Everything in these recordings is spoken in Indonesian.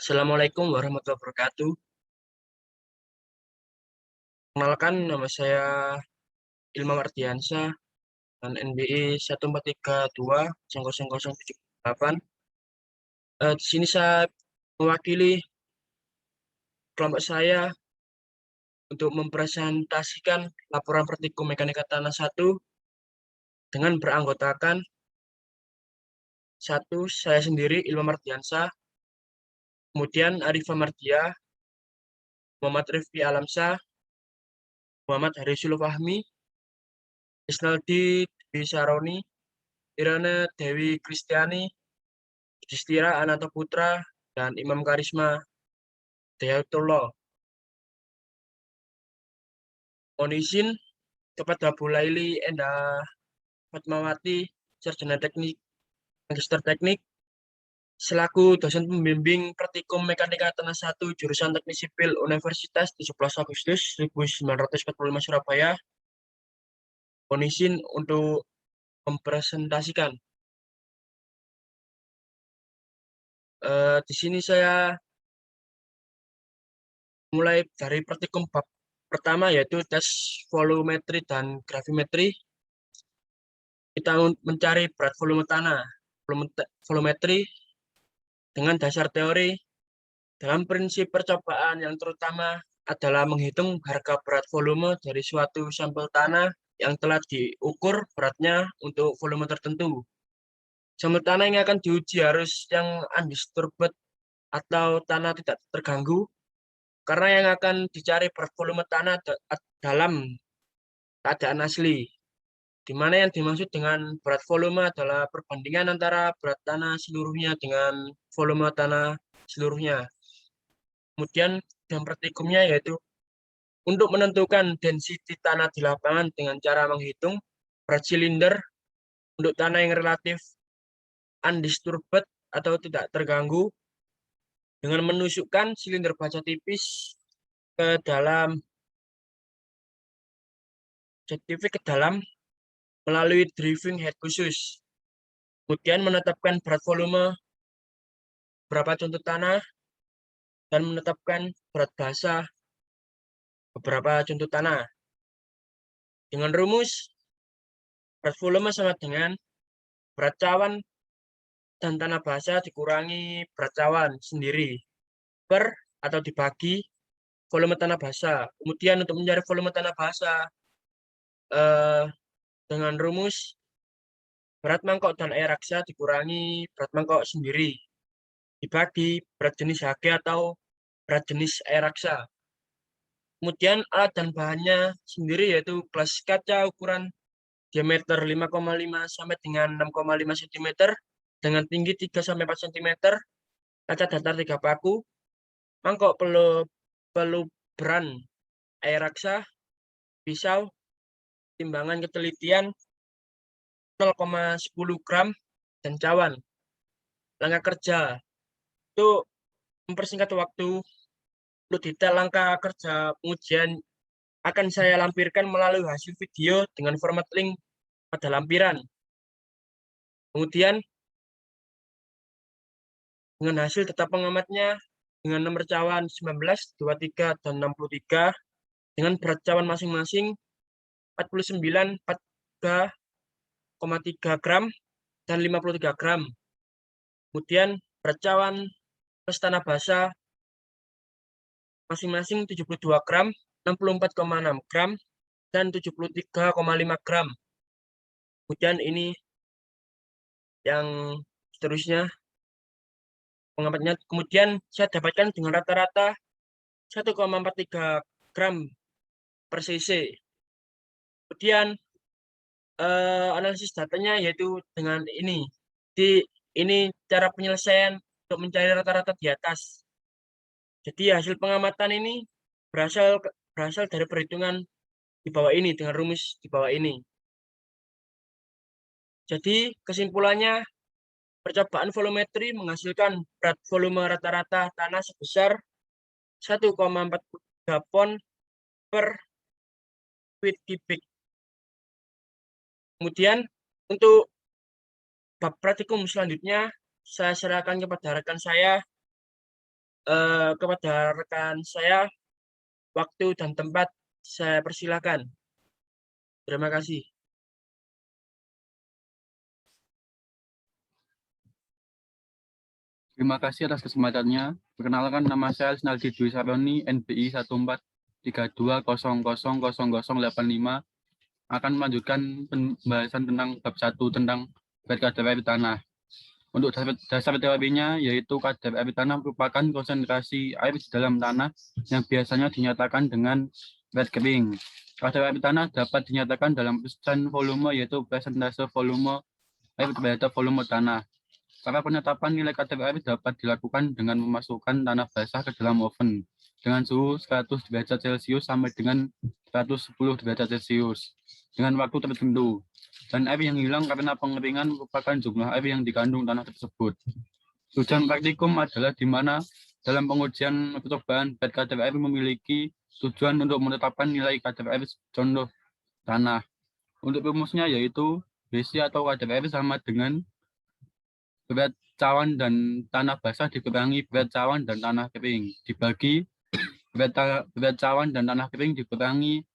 Assalamualaikum warahmatullahi wabarakatuh. Kenalkan, nama saya Ilmam Ardiansyah dan NBI 14320078. Di sini saya mewakili kelompok saya untuk mempresentasikan laporan praktikum mekanika tanah 1 dengan beranggotakan satu, saya sendiri Ilmam Ardiansyah, kemudian Arifah Mardia, Muhammad Rifki Alamsyah, Muhammad Harisul Fahmi, Isnaldi Dwi Saroni, Irana Dewi Kristiani, Yudhistira Ananta Putra, dan Imam Karisma Dayatullah. Mohon izin kepada Bu Laili Endah Fatmawati, Sarjana Teknik, Magister Teknik, selaku dosen pembimbing Praktikum Mekanika Tanah 1 jurusan Teknik Sipil Universitas 17 Agustus 1945 Surabaya. Mohon izin untuk mempresentasikan. Di sini saya mulai dari praktikum bab pertama, yaitu tes volumetri dan gravimetri. Kita mencari berat volume tanah, volumetri dengan dasar teori. Dalam prinsip percobaan yang terutama adalah menghitung harga berat volume dari suatu sampel tanah yang telah diukur beratnya untuk volume tertentu. Sampel tanah yang akan diuji harus yang undisturbed atau tanah tidak terganggu, karena yang akan dicari berat volume tanah dalam keadaan asli, di mana yang dimaksud dengan berat volume adalah perbandingan antara berat tanah seluruhnya dengan volume tanah seluruhnya. Kemudian yang praktikumnya yaitu untuk menentukan density tanah di lapangan dengan cara menghitung berat silinder untuk tanah yang relatif undisturbed atau tidak terganggu dengan menusukkan silinder baja tipis ke dalam melalui driving head khusus. Kemudian menetapkan berat volume, berapa contoh tanah, dan menetapkan berat basah beberapa contoh tanah. Dengan rumus, berat volume sama dengan berat cawan dan tanah basah dikurangi berat cawan sendiri per atau dibagi volume tanah basah. Kemudian untuk mencari volume tanah basah dengan rumus berat mangkok dan air raksa dikurangi berat mangkok sendiri dibagi berat jenis HG atau berat jenis air raksa. Kemudian alat dan bahannya sendiri yaitu gelas kaca ukuran diameter 5,5 sampai dengan 6,5 cm dengan tinggi 3 sampai 4 cm, kaca datar 3 paku, mangkok peluberan air raksa, pisau, timbangan ketelitian 0,10 gram, dan cawan. Langkah kerja itu mempersingkat waktu. Untuk detail langkah kerja pengujian akan saya lampirkan melalui hasil video dengan format link pada lampiran. Kemudian dengan hasil data pengamatnya dengan nomor cawan 19, 23, dan 63 dengan berat cawan masing-masing 49, 43,3 gram, dan 53 gram. Kemudian berat cawan plus tanah basah masing-masing 72 gram, 64,6 gram, dan 73,5 gram. Kemudian ini yang seterusnya pengamatnya. Kemudian saya dapatkan dengan rata-rata 1,43 gram per cc. Kemudian analisis datanya yaitu dengan ini. Ini cara penyelesaian untuk mencari rata-rata di atas. Jadi hasil pengamatan ini berasal dari perhitungan di bawah ini dengan rumus di bawah ini. Jadi kesimpulannya, percobaan volumetri menghasilkan berat volume rata-rata tanah sebesar 1,43 pon per feet cubic. Kemudian untuk bab praktikum selanjutnya saya serahkan kepada rekan saya kepada rekan saya, waktu dan tempat saya persilakan. Terima kasih. Terima kasih atas kesempatannya. Perkenalkan, nama saya Sinaldi Dwi Saroni, NBI 1432000085, akan melanjutkan pembahasan tentang bab 1 tentang kadar air tanah. Untuk dasar teorinya, yaitu kadar air tanah merupakan konsentrasi air di dalam tanah yang biasanya dinyatakan dengan zat kering. Kadar air tanah dapat dinyatakan dalam persen volume, yaitu persentase volume air terhadap volume tanah. Cara penetapan nilai kadar air dapat dilakukan dengan memasukkan tanah basah ke dalam oven dengan suhu 100 derajat Celcius sampai dengan 110 derajat Celcius dengan waktu tertentu. Dan air yang hilang karena pengeringan merupakan jumlah air yang dikandung tanah tersebut. Tujuan praktikum adalah di mana dalam pengujian percobaan zat kadar air memiliki tujuan untuk menetapkan nilai kadar air contoh tanah. Untuk rumusnya yaitu BC atau kadar air sama dengan berat cawan dan tanah basah dikurangi berat cawan dan tanah kering dibagi berat cawan dan tanah kering dikurangi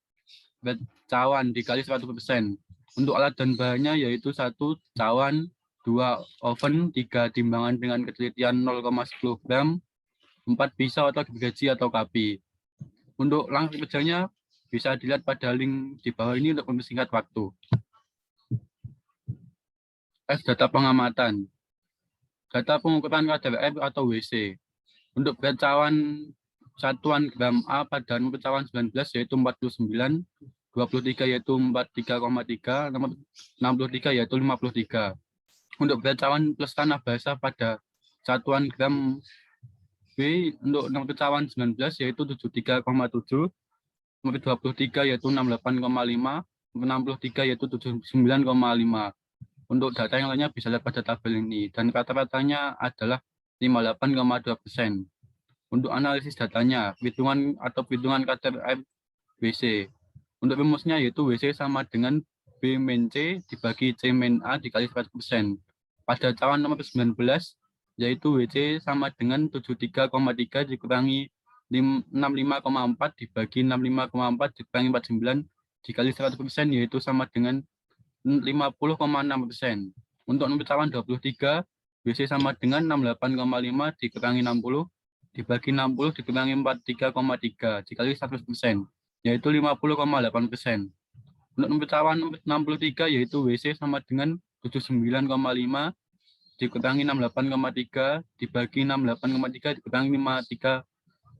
berat cawan dikali 100%. Untuk alat dan bahannya yaitu 1 cawan, 2 oven, 3 timbangan dengan ketelitian 0,10 gram, 4 pisau atau gergaji atau kapi. Untuk langkah kerjanya bisa dilihat pada link di bawah ini untuk mempersingkat waktu. F data pengamatan. Data pengukuran kadar air atau WC. Untuk berat cawan satuan gram A pada nomor cawan 19 yaitu 49, 23 yaitu 43,3, nomor 63 yaitu 53. Untuk berat cawan plus tanah basah pada satuan gram B untuk nomor cawan 19 yaitu 73,7, nomor 23 yaitu 68,5, nomor 63 yaitu 79,5. Untuk data yang lainnya bisa lihat pada tabel ini, dan rata-ratanya adalah 58,2%. Untuk analisis datanya, perhitungan kadar air WC. Untuk rumusnya yaitu WC sama dengan B min C dibagi C min A dikali 100%. Pada cawan nomor 19, yaitu WC sama dengan 73,3 dikurangi 65,4 dibagi 65,4 dikurangi 49 dikali 100%, yaitu sama dengan 50,6%. Untuk nomor cawan 23, WC sama dengan 68,5 dikurangi 60 dibagi 60 dikurangi 43,3 dikali 100%, yaitu 50,8%. Untuk nomor cawan nomor 63 yaitu WC sama dengan 79,5 dikurangi 68,3 dibagi 68,3 dikurangi 53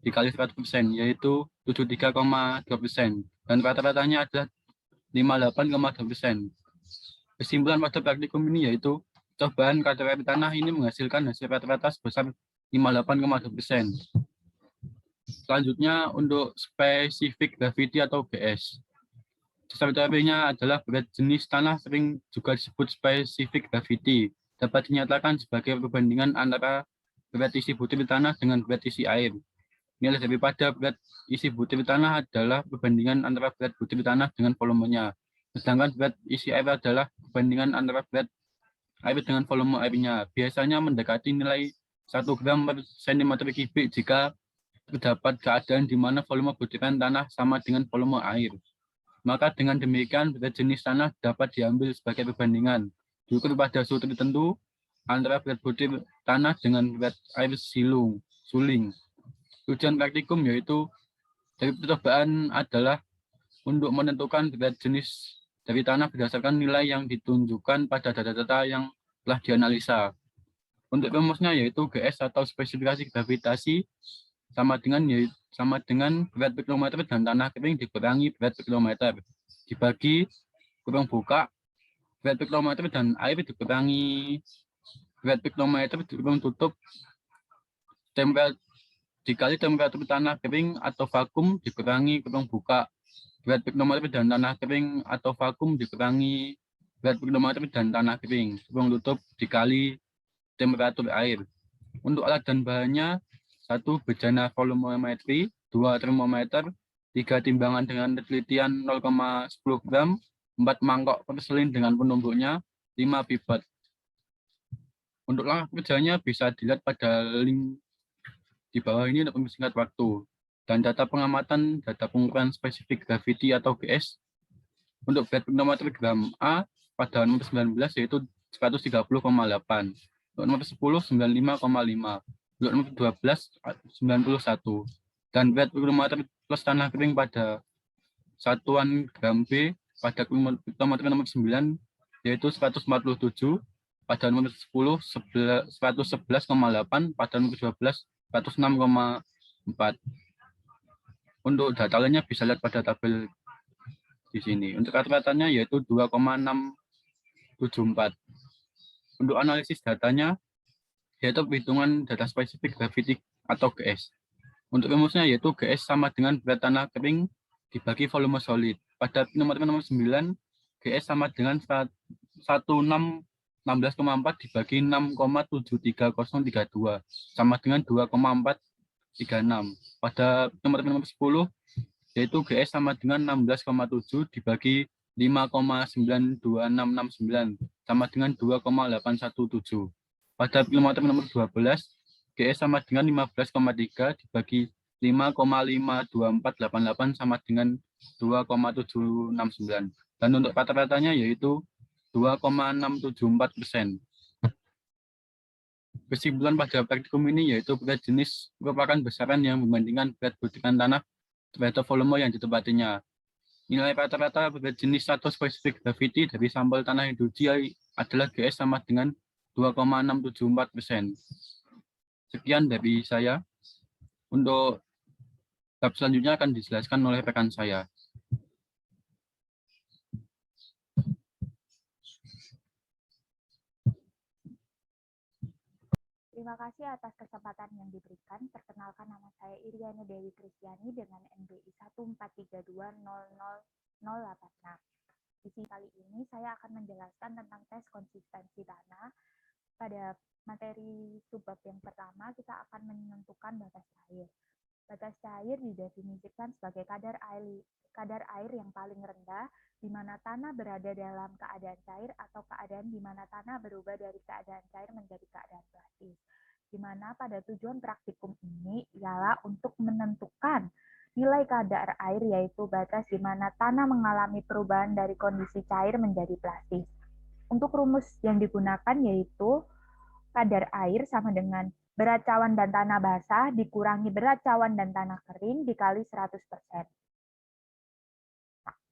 dikali 100%, yaitu 73,2%. Dan rata-ratanya adalah 58,2%. Kesimpulan pada praktikum ini yaitu cobaan kadar air tanah ini menghasilkan hasil rata-rata sebesar 58,2%. Selanjutnya untuk spesifik gravity atau GS. Dasar teorinya adalah berat jenis tanah sering juga disebut spesifik gravity. Dapat dinyatakan sebagai perbandingan antara berat isi butir tanah dengan berat isi air. Nilai daripada berat isi butir tanah adalah perbandingan antara berat butir tanah dengan volumenya. Sedangkan berat isi air adalah perbandingan antara berat air dengan volume airnya. Biasanya mendekati nilai 1 gram per cm kubik jika terdapat keadaan di mana volume butiran tanah sama dengan volume air. Maka dengan demikian berat jenis tanah dapat diambil sebagai perbandingan diukur pada suhu tertentu antara berat butir tanah dengan berat air suling. Tujuan praktikum yaitu dari percobaan adalah untuk menentukan berat jenis dari tanah berdasarkan nilai yang ditunjukkan pada data-data yang telah dianalisa. Untuk rumusnya yaitu GS atau spesifikasi gravitasi sama dengan berat per kilometer dan tanah kering dikurangi berat per kilometer dibagi kurung buka berat per kilometer dan air dikurangi berat per kilometer kurung tutup dikali temperatur tanah kering atau vakum dikurangi kurung buka berat per kilometer dan tanah kering atau vakum dikurangi berat per kilometer dan tanah kering kurung tutup dikali temperatur air. Untuk alat dan bahannya 1 bejana volumemetri, 2 termometer, 3 timbangan dengan ketelitian 0,10 gram, 4 mangkok porselin dengan penumbuknya, 5 pipet. Untuk langkah kerjanya bisa dilihat pada link Di bawah ini untuk mempersingkat waktu. Dan data pengamatan, data pengukuran spesifik gravity atau GS untuk berat pneumometri gram A pada nomor 19 yaitu 130,8. Untuk nomor 10, 95,5. Untuk nomor 12, 91. Dan berat pneumometri plus tanah kering pada satuan gram B pada pneumometri nomor 9 yaitu 147, pada nomor 10 111,8, pada nomor 12 106,4. Untuk data lainnya bisa lihat pada tabel di sini. Untuk rata-ratanya yaitu 2,674. Untuk analisis datanya yaitu perhitungan data spesifik gravity atau GS. Untuk rumusnya yaitu GS sama dengan berat tanah kering dibagi volume solid. Pada pneumometri nomor 9, GS sama dengan 16,4 dibagi 6,73032 sama dengan 2,436. Pada nomor 10 yaitu GS sama dengan 16,7 dibagi 5,92669 sama dengan 2,817. Pada pneumometri nomor 12 GS sama dengan 15,3 dibagi 5,52488 sama dengan 2,769. Dan untuk rata-ratanya yaitu 2,674%. Kesimpulan pada praktikum ini yaitu berat jenis merupakan besaran yang membandingkan berat butiran tanah terhadap volume yang ditempatinya. Nilai rata-rata berat jenis atau spesifik gravity dari sampel tanah yang diuji adalah GS sama dengan 2,674%. Sekian dari saya. Untuk bab selanjutnya akan dijelaskan oleh rekan saya. Terima kasih atas kesempatan yang diberikan. Perkenalkan, nama saya Iriana Dewi Kristiani dengan NBI 143200086. Di sini kali ini saya akan menjelaskan tentang tes konsistensi tanah. Pada materi subbab yang pertama, kita akan menentukan batas cair. Batas cair didefinisikan sebagai kadar air yang paling rendah di mana tanah berada dalam keadaan cair atau keadaan di mana tanah berubah dari keadaan cair menjadi keadaan plastis. Di mana pada tujuan praktikum ini ialah untuk menentukan nilai kadar air, yaitu batas di mana tanah mengalami perubahan dari kondisi cair menjadi plastis. Untuk rumus yang digunakan yaitu kadar air sama dengan berat cawan dan tanah basah dikurangi berat cawan dan tanah kering dikali 100%.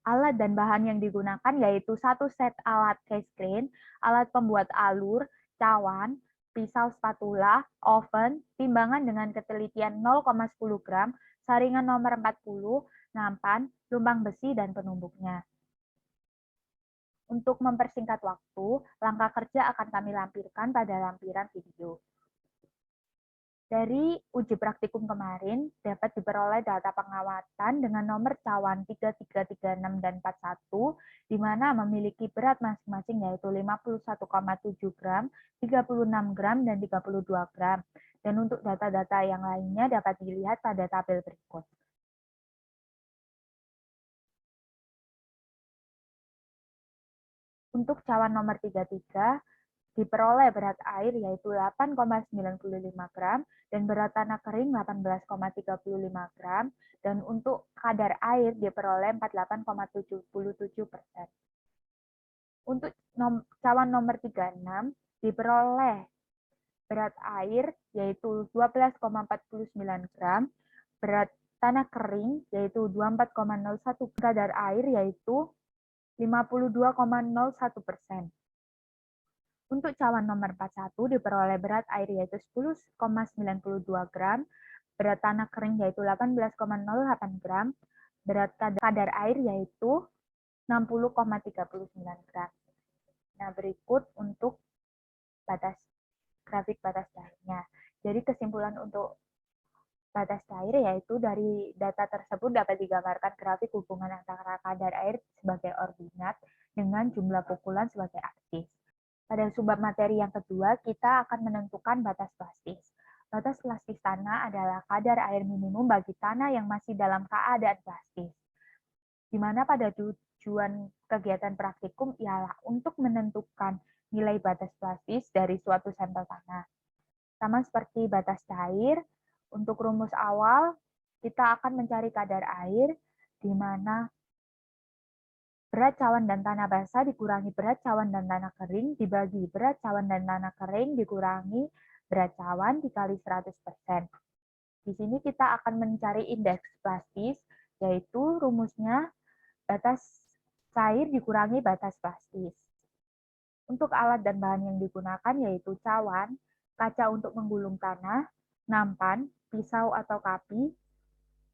Alat dan bahan yang digunakan yaitu satu set alat case crane, alat pembuat alur, cawan, pisau spatula, oven, timbangan dengan ketelitian 0,10 gram, saringan nomor 40, nampan, lubang besi, dan penumbuknya. Untuk mempersingkat waktu, langkah kerja akan kami lampirkan pada lampiran video. Dari uji praktikum kemarin, dapat diperoleh data pengamatan dengan nomor cawan 3336 dan 41, di mana memiliki berat masing-masing yaitu 51,7 gram, 36 gram, dan 32 gram. Dan untuk data-data yang lainnya dapat dilihat pada tabel berikut. Untuk cawan nomor 33, diperoleh berat air yaitu 8,95 gram dan berat tanah kering 18,35 gram, dan untuk kadar air diperoleh 48,77%. Untuk cawan nomor 36 diperoleh berat air yaitu 12,49 gram, berat tanah kering yaitu 24,01, kadar air yaitu 52,01%. Untuk cawan nomor 41 diperoleh berat air yaitu 10,92 gram, berat tanah kering yaitu 18,08 gram, berat kadar air yaitu 60,39 gram. Nah, berikut untuk grafik batas cairnya. Jadi kesimpulan untuk batas cair yaitu dari data tersebut dapat digambarkan grafik hubungan antara kadar air sebagai ordinat dengan jumlah pukulan sebagai aksis. Pada subbab materi yang kedua, kita akan menentukan batas plastis. Batas plastis tanah adalah kadar air minimum bagi tanah yang masih dalam keadaan plastis. Di mana pada tujuan kegiatan praktikum ialah untuk menentukan nilai batas plastis dari suatu sampel tanah. Sama seperti batas cair, Untuk rumus awal, kita akan mencari kadar air, di mana berat cawan dan tanah basah dikurangi berat cawan dan tanah kering dibagi berat cawan dan tanah kering dikurangi berat cawan dikali 100%. Di sini kita akan mencari indeks plastis, yaitu rumusnya batas cair dikurangi batas plastis. Untuk alat dan bahan yang digunakan yaitu cawan, kaca untuk menggulung tanah, nampan, pisau atau kapi,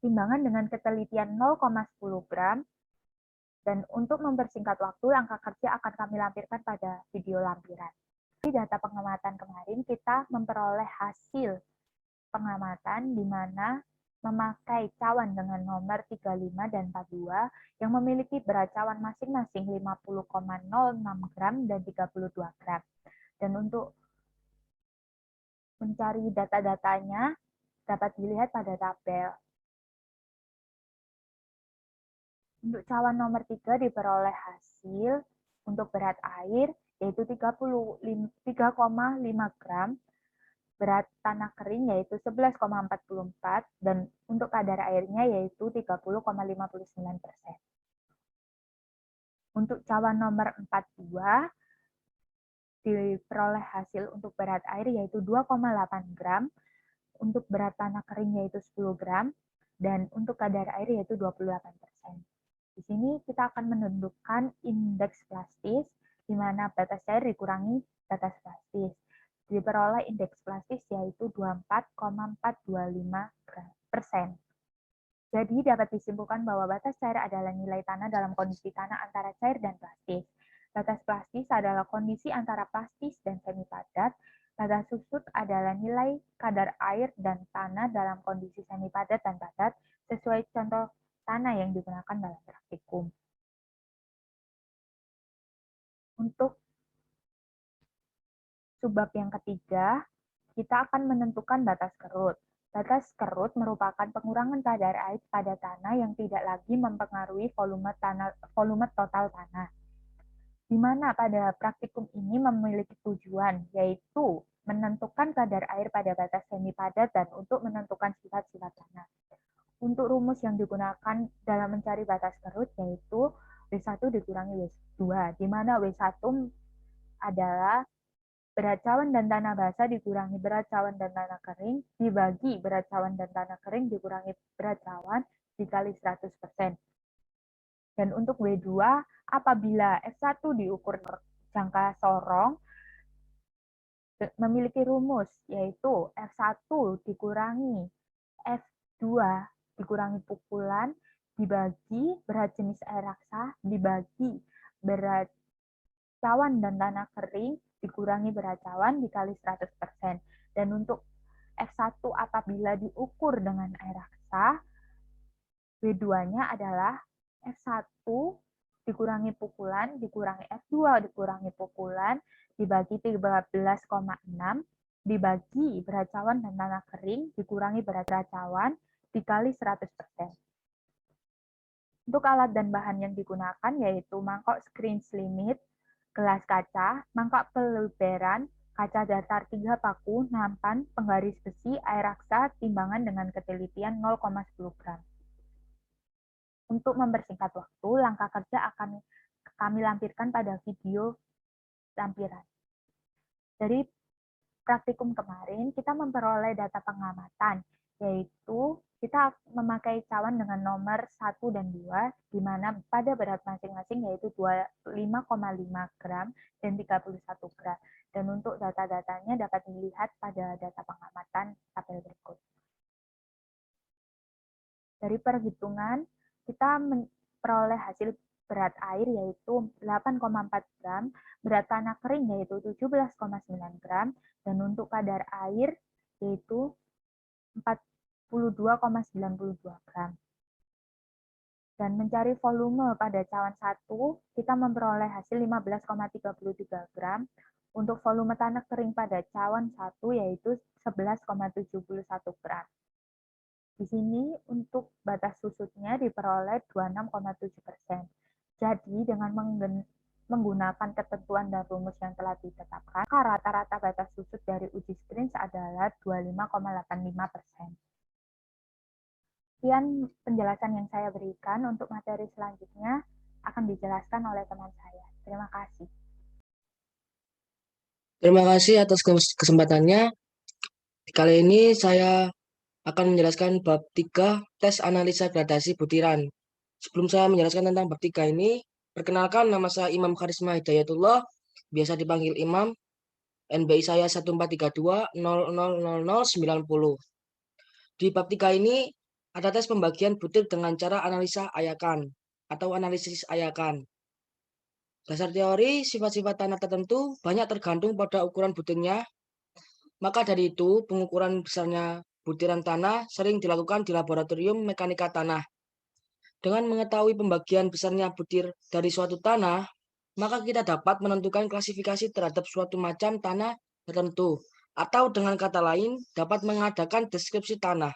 timbangan dengan ketelitian 0,10 gram, dan untuk mempersingkat waktu, langkah kerja akan kami lampirkan pada video lampiran. Di data pengamatan kemarin, kita memperoleh hasil pengamatan di mana memakai cawan dengan nomor 35 dan 42 yang memiliki berat cawan masing-masing 50,06 gram dan 32 gram. Dan untuk mencari data-datanya dapat dilihat pada tabel. Untuk cawan nomor 3 diperoleh hasil untuk berat air yaitu 3,5 gram, berat tanah kering yaitu 11,44, dan untuk kadar airnya yaitu 30,59%. Untuk cawan nomor 42 diperoleh hasil untuk berat air yaitu 2,8 gram, untuk berat tanah kering yaitu 10 gram, dan untuk kadar air yaitu 28%. Di sini kita akan menentukan indeks plastis, di mana batas cair dikurangi batas plastis. Diperoleh indeks plastis yaitu 24,425%. Jadi dapat disimpulkan bahwa batas cair adalah nilai tanah dalam kondisi tanah antara cair dan plastis. Batas plastis adalah kondisi antara plastis dan semi padat. Batas susut adalah nilai kadar air dan tanah dalam kondisi semi padat dan padat sesuai contoh tanah yang digunakan dalam praktikum. Untuk subbab yang ketiga, kita akan menentukan batas kerut. Batas kerut merupakan pengurangan kadar air pada tanah yang tidak lagi mempengaruhi volume total tanah. Di mana pada praktikum ini memiliki tujuan, yaitu menentukan kadar air pada batas semi padat dan untuk menentukan sifat-sifat tanah. Untuk rumus yang digunakan dalam mencari batas kerut yaitu W1 dikurangi W2, di mana W1 adalah berat cawan dan tanah basah dikurangi berat cawan dan tanah kering dibagi berat cawan dan tanah kering dikurangi berat cawan dikali 100%. Dan untuk W2, apabila F1 diukur jangka sorong, memiliki rumus yaitu F1 dikurangi F2 dikurangi pukulan dibagi berat jenis air raksa dibagi berat cawan dan tanah kering dikurangi berat cawan dikali 100%. Dan untuk F1 apabila diukur dengan air raksa, W2-nya adalah F1 dikurangi pukulan dikurangi F2 dikurangi pukulan dibagi 13,6 dibagi berat cawan dan tanah kering dikurangi berat cawan dikali 100%. Untuk alat dan bahan yang digunakan yaitu mangkok screen limit, gelas kaca, mangkok peluberan, kaca datar 3 paku, nampan, penggaris besi, air raksa, timbangan dengan ketelitian 0,10 gram. Untuk mempersingkat waktu, langkah kerja akan kami lampirkan pada video lampiran. Dari praktikum kemarin, kita memperoleh data pengamatan, yaitu kita memakai cawan dengan nomor 1 dan 2, di mana pada berat masing-masing yaitu 25,5 gram dan 31 gram. Dan untuk data-datanya dapat dilihat pada data pengamatan tabel berikut. Dari perhitungan, kita memperoleh hasil berat air yaitu 8,4 gram, berat tanah kering yaitu 17,9 gram, dan untuk kadar air yaitu 42,92 gram. Dan mencari volume pada cawan 1, kita memperoleh hasil 15,33 gram. Untuk volume tanah kering pada cawan 1 yaitu 11,71 gram. Di sini untuk batas susutnya diperoleh 26,7%. Jadi dengan menggunakan ketentuan dan rumus yang telah ditetapkan, rata-rata batas susut dari uji screen adalah 25,85%. Sekian penjelasan yang saya berikan. Untuk materi selanjutnya akan dijelaskan oleh teman saya. Terima kasih. Terima kasih atas kesempatannya. Kali ini saya akan menjelaskan bab 3 tes analisa gradasi butiran. Sebelum saya menjelaskan tentang bab 3 ini, perkenalkan nama saya Imam Karisma Hidayatullah, biasa dipanggil Imam. NBI saya 1432000090. Di bab 3 ini ada tes pembagian butir dengan cara analisa ayakan atau analisis ayakan. Dasar teori sifat-sifat tanah tertentu banyak tergantung pada ukuran butirnya. Maka dari itu, pengukuran besarnya butiran tanah sering dilakukan di laboratorium mekanika tanah. Dengan mengetahui pembagian besarnya butir dari suatu tanah, maka kita dapat menentukan klasifikasi terhadap suatu macam tanah tertentu, atau dengan kata lain, dapat mengadakan deskripsi tanah.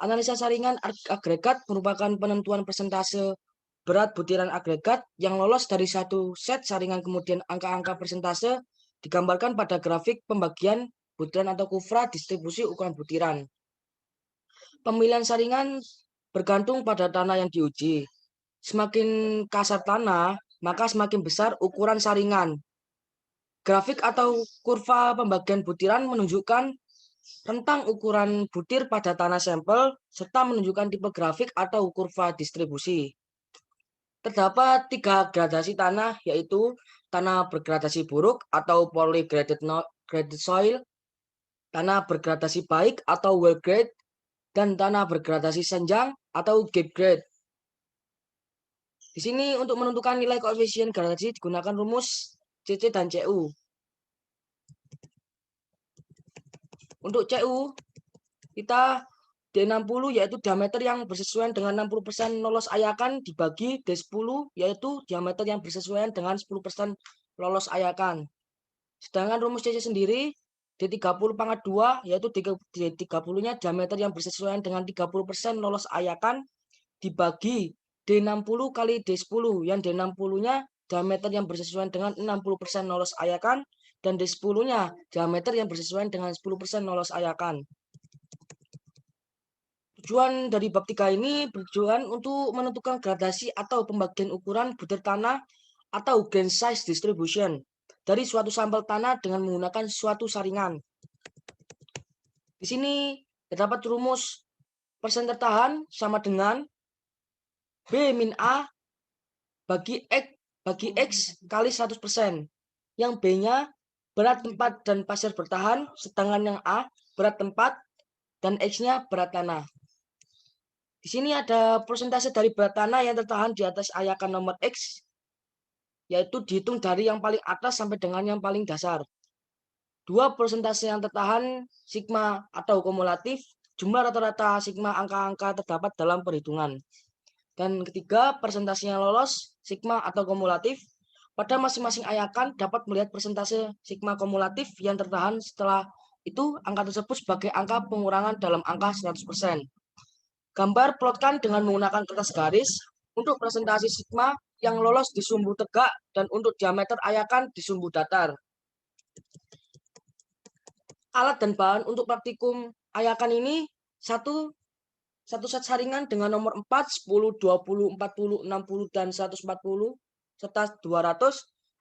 Analisa saringan agregat merupakan penentuan persentase berat butiran agregat yang lolos dari satu set saringan, kemudian angka-angka persentase digambarkan pada grafik pembagian butiran atau kufra distribusi ukuran butiran. Pemilihan saringan bergantung pada tanah yang diuji. Semakin kasar tanah, maka semakin besar ukuran saringan. Grafik atau kurva pembagian butiran menunjukkan rentang ukuran butir pada tanah sampel serta menunjukkan tipe grafik atau kurva distribusi. Terdapat 3 gradasi tanah, yaitu tanah bergradasi buruk atau poorly graded soil, tanah bergradasi baik atau well grade, dan tanah bergradasi senjang atau gap grade. Di sini untuk menentukan nilai koefisien gradasi digunakan rumus CC dan CU. Untuk CU, kita D60 yaitu diameter yang bersesuaian dengan 60% lolos ayakan dibagi D10 yaitu diameter yang bersesuaian dengan 10% lolos ayakan. Sedangkan rumus CC sendiri D30 pangkat 2 yaitu D30-nya diameter yang bersesuaian dengan 30% lolos ayakan dibagi D60 kali D10 yang D60-nya diameter yang bersesuaian dengan 60% lolos ayakan dan D10-nya diameter yang bersesuaian dengan 10% lolos ayakan. Tujuan dari bab 3 ini bertujuan untuk menentukan gradasi atau pembagian ukuran butir tanah atau grain size distribution dari suatu sampel tanah dengan menggunakan suatu saringan. Di sini terdapat rumus persen tertahan sama dengan B min A bagi X kali 100%, yang B-nya berat tempat dan pasir bertahan, sedangkan yang A berat tempat dan X-nya berat tanah. Di sini ada persentase dari berat tanah yang tertahan di atas ayakan nomor X, yaitu dihitung dari yang paling atas sampai dengan yang paling dasar. 2 persentase yang tertahan sigma atau kumulatif, jumlah rata-rata sigma angka-angka terdapat dalam perhitungan. Dan ketiga, persentase yang lolos sigma atau kumulatif. Pada masing-masing ayakan dapat melihat persentase sigma kumulatif yang tertahan, setelah itu angka tersebut sebagai angka pengurangan dalam angka 100%. Gambar plotkan dengan menggunakan kertas garis untuk presentasi sigma yang lolos di sumbu tegak dan untuk diameter ayakan di sumbu datar. Alat dan bahan untuk praktikum ayakan ini satu set saringan dengan nomor 4, 10, 20, 40, 60, dan 140 serta 200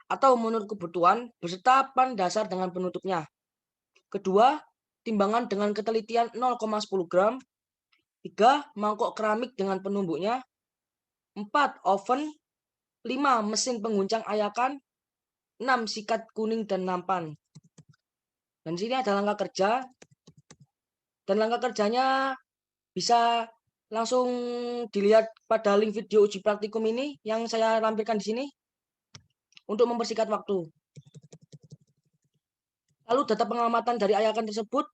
atau menurut kebutuhan beserta pan dasar dengan penutupnya. Kedua, timbangan dengan ketelitian 0,10 gram. 3. Mangkok keramik dengan penumbuknya. 4. Oven. 5. Mesin pengguncang ayakan. 6. Sikat kuning dan nampan. Dan sini ada langkah kerja. Dan langkah kerjanya bisa langsung dilihat pada link video uji praktikum ini yang saya lampirkan di sini untuk mempersingkat waktu. Lalu data pengamatan dari ayakan tersebut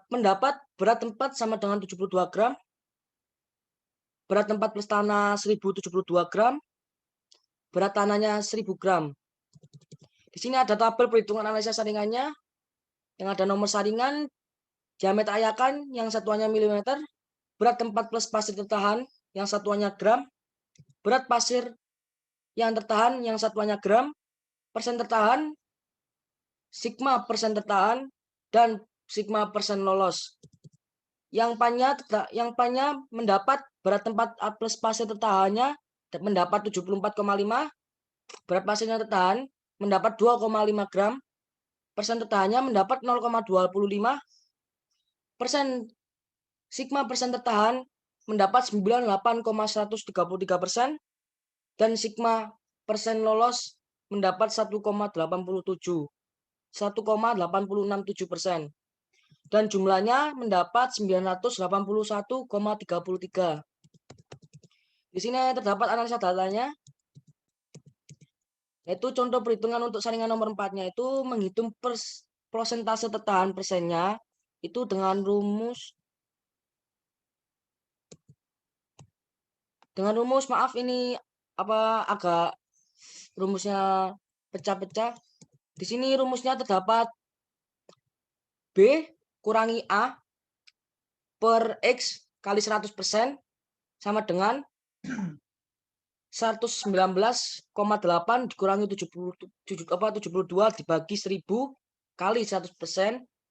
mendapat berat tempat sama dengan 72 gram, berat tempat plus tanah 1072 gram, berat tanahnya 1000 gram. Di sini ada tabel perhitungan analisa saringannya, yang ada nomor saringan, diameter ayakan yang satuannya milimeter, berat tempat plus pasir tertahan yang satuannya gram, berat pasir yang tertahan yang satuannya gram, persen tertahan, sigma persen tertahan, dan sigma persen lolos. yang pannya mendapat berat tempat A plus pasir tertahannya mendapat 74,5, berat pasirnya tertahan mendapat 2,5 gram, persen tertahannya mendapat 0,25%, sigma persen tertahan mendapat 98,133%, dan sigma persen lolos mendapat 1,86,7%. Dan jumlahnya mendapat 981,33. Di sini terdapat analisa datanya, yaitu contoh perhitungan untuk saringan nomor 4-nya itu menghitung persentase tertahan persennya itu dengan rumus maaf ini agak rumusnya pecah-pecah. Di sini rumusnya terdapat B kurangi A per X kali 100% sama dengan 119,8 dikurangi 72 dibagi 1000 kali 100%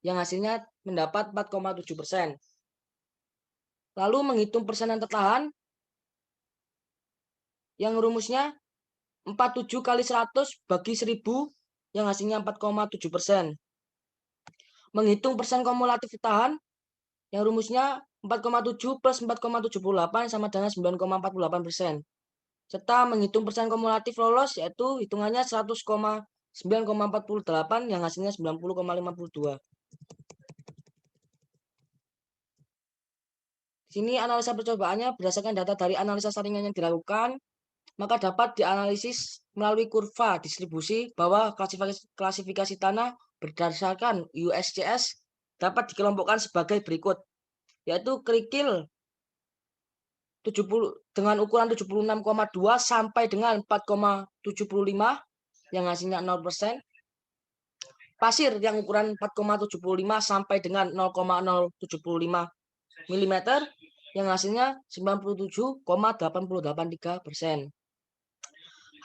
yang hasilnya mendapat 4,7%. Lalu menghitung persenan tertahan yang rumusnya 47 kali 100 bagi 1000 yang hasilnya 4,7%. Menghitung persen kumulatif tertahan yang rumusnya 4,7 plus 4,78 sama dengan 9,48%. Serta menghitung persen kumulatif lolos yaitu hitungannya 100,9,48 yang hasilnya 90,52. Di sini analisa percobaannya berdasarkan data dari analisa saringan yang dilakukan, maka dapat dianalisis melalui kurva distribusi bahwa klasifikasi tanah berdasarkan USCS dapat dikelompokkan sebagai berikut, yaitu kerikil 70 dengan ukuran 76,2 sampai dengan 4,75 yang hasilnya 0%, pasir yang ukuran 4,75 sampai dengan 0,075 mm yang hasilnya 97,883%.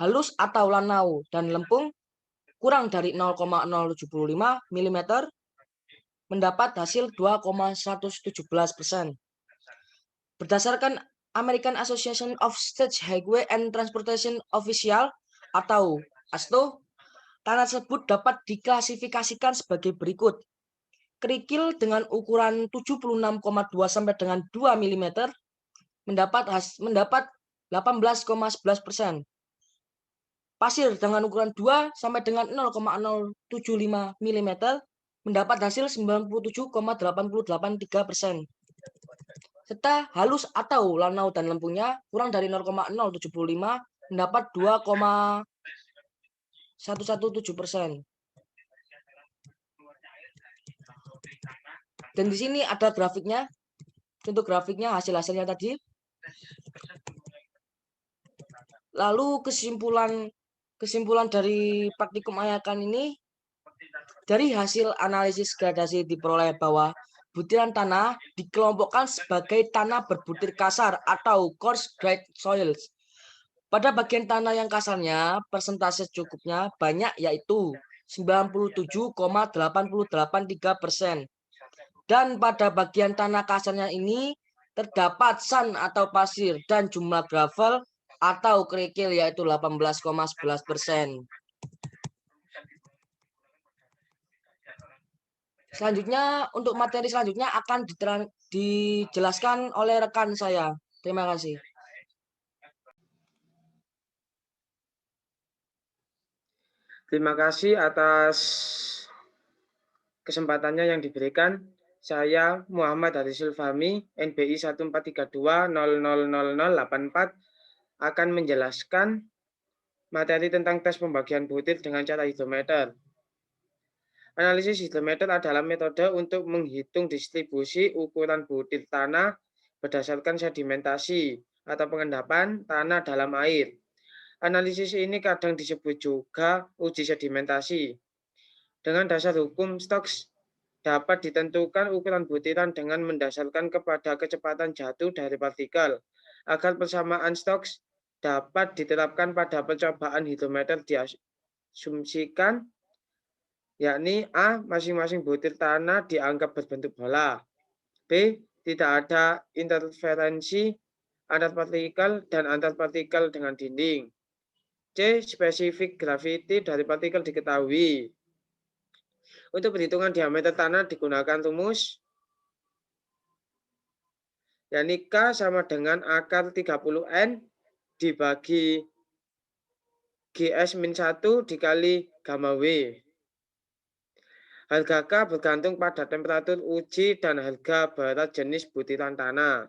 Halus atau lanau dan lempung kurang dari 0,075 mm mendapat hasil 2,117%. Berdasarkan American Association of State Highway and Transportation Official atau ASTO, tanah tersebut dapat diklasifikasikan sebagai berikut. Kerikil dengan ukuran 76,2 sampai dengan 2 mm mendapat 18,11%. Pasir dengan ukuran 2 sampai dengan 0,075 mm mendapat hasil 97,883%. Serta halus atau lanau dan lempungnya kurang dari 0,075 mendapat 2,117%. Dan di sini ada grafiknya. Untuk grafiknya hasil-hasilnya tadi. Lalu kesimpulan dari praktikum ayakan ini, dari hasil analisis gradasi diperoleh bahwa butiran tanah dikelompokkan sebagai tanah berbutir kasar atau coarse grained soils. Pada bagian tanah yang kasarnya, persentase cukupnya banyak yaitu 97,883%. Dan pada bagian tanah kasarnya ini terdapat sand atau pasir dan jumlah gravel atau kerikil yaitu 18,11%. Selanjutnya, untuk materi selanjutnya akan dijelaskan oleh rekan saya. Terima kasih. Terima kasih atas kesempatannya yang diberikan. Saya Muhammad Harisul Fahmi, NBI 1432000084 akan menjelaskan materi tentang tes pembagian butir dengan cara hidrometer. Analisis hidrometer adalah metode untuk menghitung distribusi ukuran butir tanah berdasarkan sedimentasi atau pengendapan tanah dalam air. Analisis ini kadang disebut juga uji sedimentasi. Dengan dasar hukum Stokes dapat ditentukan ukuran butiran dengan mendasarkan kepada kecepatan jatuh dari partikel. Agar persamaan Stokes dapat diterapkan pada percobaan hidrometer diasumsikan, yakni A. Masing-masing butir tanah dianggap berbentuk bola, B. tidak ada interferensi antar partikel dan antar partikel dengan dinding. C. Spesifik graviti dari partikel diketahui. Untuk perhitungan diameter tanah digunakan rumus, yakni K sama dengan akar 30N dibagi GS-1 dikali gamma W. Harga K bergantung pada temperatur uji dan harga berat jenis butiran tanah.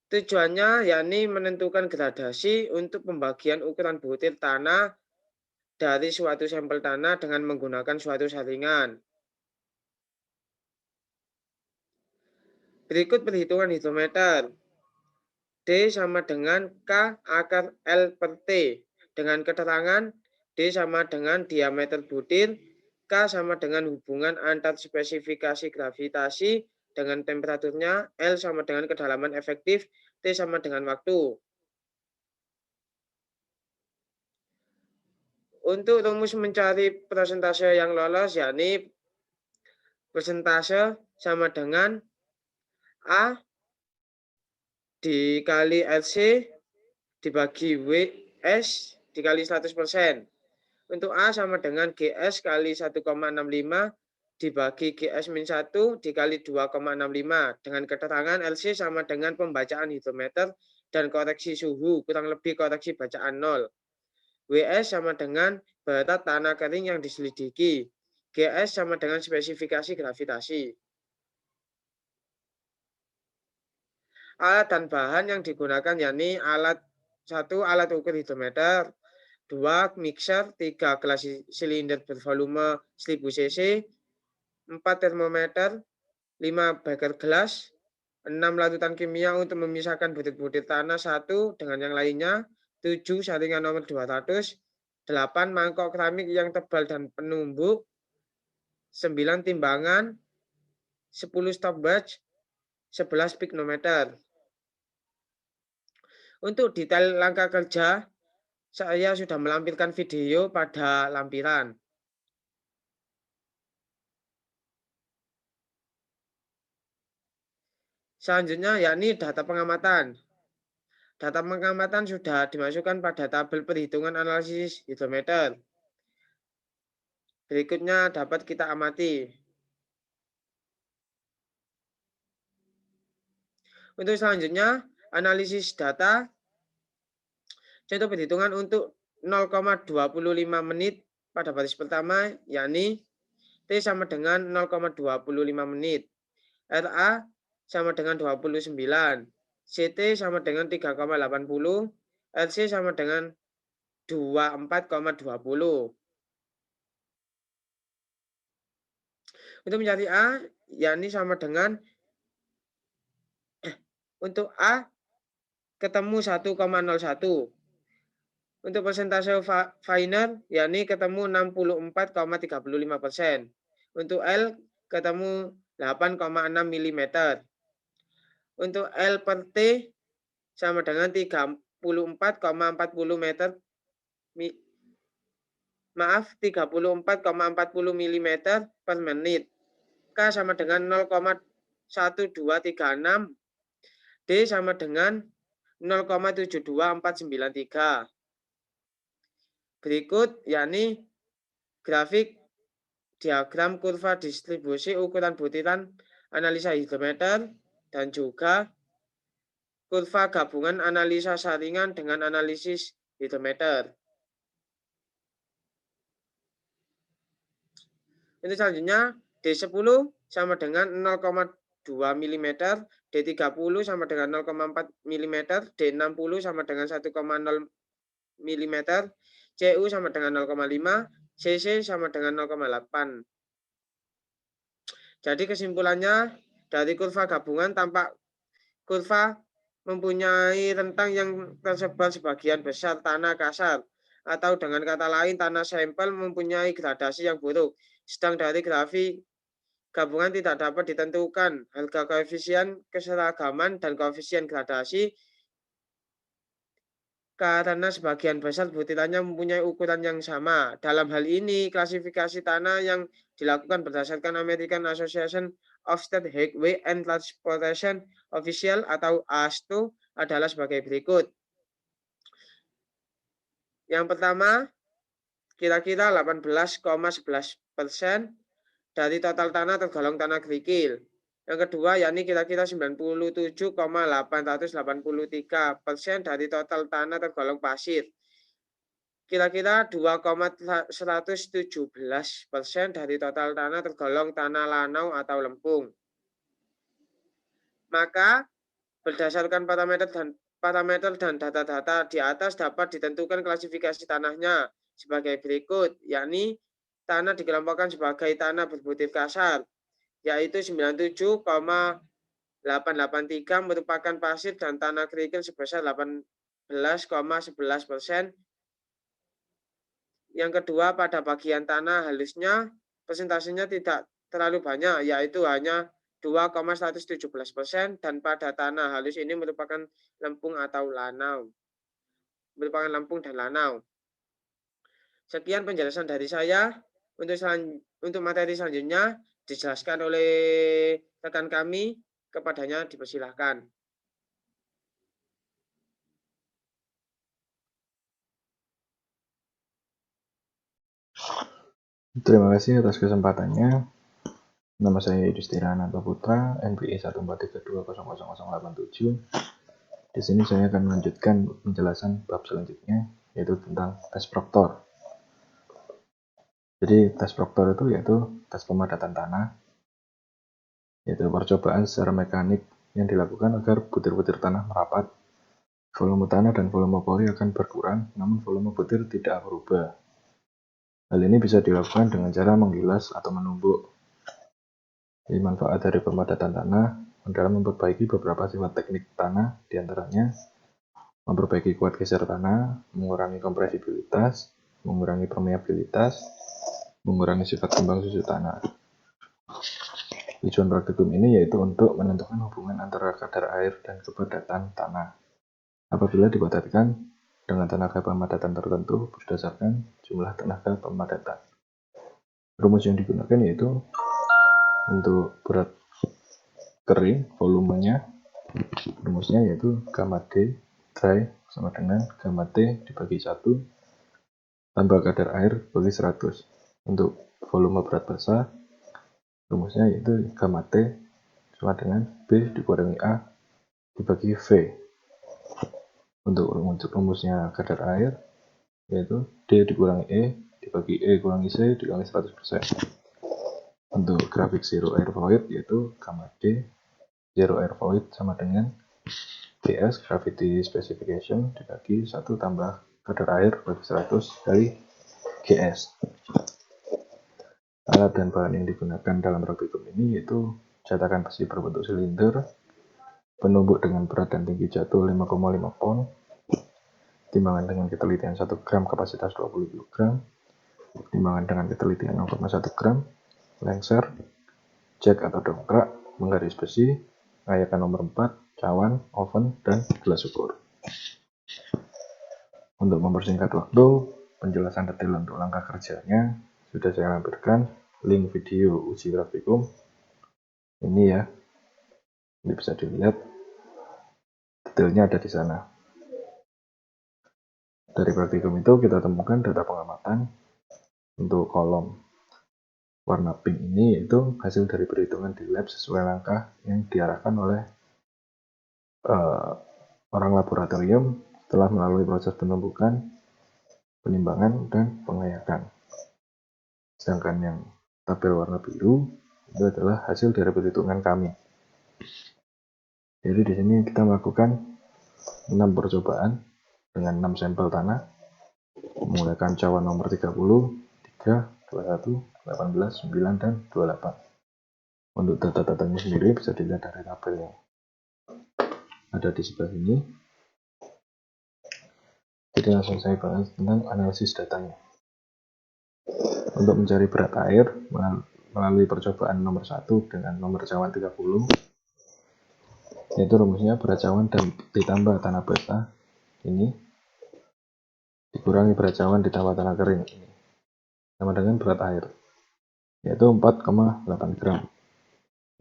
Tujuannya yakni menentukan gradasi untuk pembagian ukuran butir tanah dari suatu sampel tanah dengan menggunakan suatu saringan. Berikut perhitungan hidrometer. D sama dengan K akar L per T. Dengan keterangan D sama dengan diameter butir, K sama dengan hubungan antar spesifikasi gravitasi dengan temperaturnya, L sama dengan kedalaman efektif, T sama dengan waktu. Untuk rumus mencari persentase yang lolos, yakni persentase sama dengan A dikali LC dibagi WS dikali 100%. Untuk A sama dengan GS kali 1,65 dibagi GS-1 dikali 2,65. Dengan keterangan LC sama dengan pembacaan hidrometer dan koreksi suhu, kurang lebih koreksi bacaan 0. WS sama dengan berat tanah kering yang diselidiki. GS sama dengan spesifikasi gravitasi. Alat dan bahan yang digunakan yakni alat 1. Alat ukur hidrometer, 2. Mixer, 3. Gelas silinder bervolume 1000 cc, 4. Termometer, 5. Beker gelas, 6. Larutan kimia untuk memisahkan butir-butir tanah satu dengan yang lainnya, 7. Saringan nomor 200, 8. Mangkok keramik yang tebal dan penumbuk, 9. Timbangan, 10. stopwatch, 11. piknometer. Untuk detail langkah kerja, saya sudah melampirkan video pada lampiran. Selanjutnya yakni data pengamatan. Data pengamatan sudah dimasukkan pada tabel perhitungan analisis hidrometer. Berikutnya dapat kita amati. Untuk selanjutnya, analisis data. Contoh perhitungan untuk 0,25 menit pada baris pertama, yakni T sama dengan 0,25 menit. RA sama dengan 29. CT sama dengan 3,80. LC sama dengan 24,20. Untuk mencari A, yakni sama dengan untuk A ketemu 1,01. Untuk persentase final, yakni ketemu 64,35%. Untuk L ketemu 8,6 mm. Untuk L per T sama dengan 34,40 meter. Maaf, 34,40 mm per menit. K sama dengan 0,1236. D sama dengan 0,72493. Berikut yakni grafik diagram kurva distribusi ukuran butiran analisa hidrometer dan juga kurva gabungan analisa saringan dengan analisis hidrometer. Ini selanjutnya D10 sama dengan 0,2 mm, D30 sama dengan 0,4 mm, D60 sama dengan 1,0 mm, CU sama dengan 0,5, CC sama dengan 0,8. Jadi kesimpulannya dari kurva gabungan tampak kurva mempunyai rentang yang tersebar sebagian besar tanah kasar, atau dengan kata lain tanah sampel mempunyai gradasi yang buruk. Sedang dari grafik gabungan tidak dapat ditentukan harga koefisien keseragaman dan koefisien gradasi karena sebagian besar butirannya mempunyai ukuran yang sama. Dalam hal ini, klasifikasi tanah yang dilakukan berdasarkan American Association of State Highway and Transportation Official atau AASTO adalah sebagai berikut. Yang pertama, kira-kira 18,11% dari total tanah tergolong tanah kerikil. Yang kedua, yakni kira-kira 97,883% dari total tanah tergolong pasir. Kira-kira 2,117% dari total tanah tergolong tanah lanau atau lempung. Maka berdasarkan parameter dan data-data di atas dapat ditentukan klasifikasi tanahnya sebagai berikut, yakni tanah dikelompokkan sebagai tanah berbutir kasar, yaitu 97,883 merupakan pasir dan tanah kerikil sebesar 18,11%. Yang kedua, pada bagian tanah halusnya persentasenya tidak terlalu banyak, yaitu hanya 2,117%, dan pada tanah halus ini merupakan lempung atau lanau. Merupakan lempung dan lanau. Sekian penjelasan dari saya. Untuk materi selanjutnya dijelaskan oleh rekan kami, kepadanya dipersilahkan. Terima kasih atas kesempatannya. Nama saya Yudhistira Ananta Putra, NPI 143200087. Di sini saya akan melanjutkan penjelasan bab selanjutnya, yaitu tentang tes proktor. Jadi tes proktor itu yaitu tes pemadatan tanah, yaitu percobaan secara mekanik yang dilakukan agar butir-butir tanah merapat. Volume tanah dan volume pori akan berkurang, namun volume butir tidak berubah. Hal ini bisa dilakukan dengan cara menggilas atau menumbuk. Jadi manfaat dari pemadatan tanah adalah memperbaiki beberapa sifat teknik tanah, diantaranya memperbaiki kuat geser tanah, mengurangi kompresibilitas, mengurangi permeabilitas, mengurangi sifat kembang susu tanah. Tujuan praktikum ini yaitu untuk menentukan hubungan antara kadar air dan kepadatan tanah. Apabila dipadatkan dengan tenaga pemadatan tertentu berdasarkan jumlah tenaga pemadatan. Rumus yang digunakan yaitu untuk berat kering, volumenya, rumusnya yaitu gamma D dry sama dengan gamma T dibagi 1 tambah kadar air bagi 100. Untuk volume berat basa, rumusnya yaitu gamma T sama dengan B dikurangi A dibagi V. Untuk rumusnya kadar air, yaitu D dikurangi E dibagi E kurangi C dikurangi 100%. Untuk grafik zero air void, yaitu gamma D zero air void sama dengan GS gravity specification dibagi 1 tambah kadar air bagi 100 kali GS. Alat dan bahan yang digunakan dalam praktikum ini yaitu cetakan besi berbentuk silinder, penumbuk dengan berat dan tinggi jatuh 5,5 pon, timbangan dengan ketelitian 1 gram kapasitas 20 kg, timbangan dengan ketelitian 0,1 gram, lengser, jack atau dongkrak, menggaris besi, ngayakan nomor 4, cawan, oven, dan gelas ukur. Untuk mempersingkat waktu, penjelasan detail untuk langkah kerjanya sudah saya lampirkan link video uji praktikum ini ya. Ini bisa dilihat detailnya ada di sana. Dari praktikum itu kita temukan data pengamatan untuk kolom warna pink ini yaitu hasil dari perhitungan di lab sesuai langkah yang diarahkan oleh orang laboratorium setelah melalui proses penumbukan, penimbangan, dan pengayakan. Sedangkan yang tabel warna biru itu adalah hasil dari perhitungan kami. Jadi di sini kita melakukan 6 percobaan dengan 6 sampel tanah, menggunakan cawan nomor 30, 3, 21, 18, 9, dan 28. Untuk data-datanya sendiri bisa dilihat dari tabel yang ada di sebelah sini. Jadi langsung saya bahas tentang analisis datanya. Untuk mencari berat air melalui percobaan nomor 1 dengan nomor cawan 30, yaitu rumusnya berat cawan dan ditambah tanah basah ini dikurangi berat cawan ditambah tanah kering ini sama dengan berat air, yaitu 4,8 gram.